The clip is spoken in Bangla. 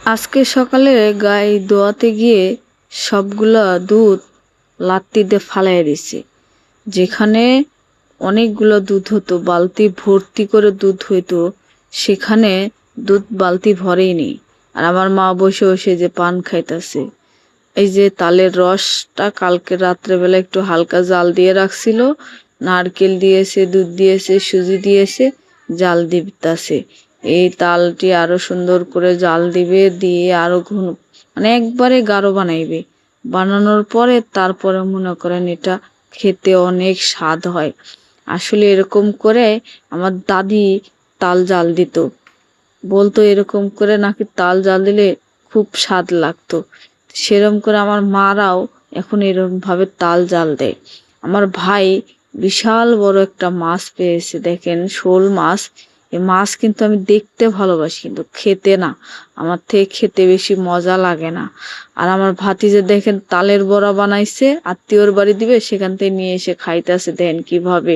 আজকে সকালে গায়ে দোয়াতে গিয়ে সবগুলা দুধ লাত্তিতে ফালাই দিছে। যেখানে অনেকগুলো দুধ হতো, বালতি ভর্তি করে দুধ হইতো, সেখানে দুধ বালতি ভরেই নেই। আর আমার মা বসে বসে যে পান খাইতেছে। এই যে তালের রসটা কালকে রাত্রেবেলা একটু হালকা জাল দিয়ে রাখছিল, নারকেল দিয়েছে, দুধ দিয়েছে, সুজি দিয়েছে, জাল দিতেছে। এই তালটি আরো সুন্দর করে জাল দিবে, দিয়ে আরো ঘন মানে একবারে গাঢ় বানাইবে। বানানোর পরে তারপরে মনে করেন এটা খেতে অনেক স্বাদ হয়। আসলে এরকম করে আমার দাদি তাল জাল দিত, বলতো এরকম করে নাকি তাল জাল দিলে খুব স্বাদ লাগতো। সেরকম করে আমার মারাও এখন এরকম ভাবে তাল জাল দেয়। আমার ভাই বিশাল বড় একটা মাছ পেয়েছে, দেখেন শোল মাছ। এই মাছ কিন্তু আমি দেখতে ভালোবাসি, কিন্তু খেতে না। আমার থেকে খেতে বেশি মজা লাগে না। আর আমার ভাতিজা দেখেন তালের বড়া বানাইছে, আত্মীয়র বাড়ি দিবে, সেখান থেকে নিয়ে এসে খাইতেছে, দেন কিভাবে।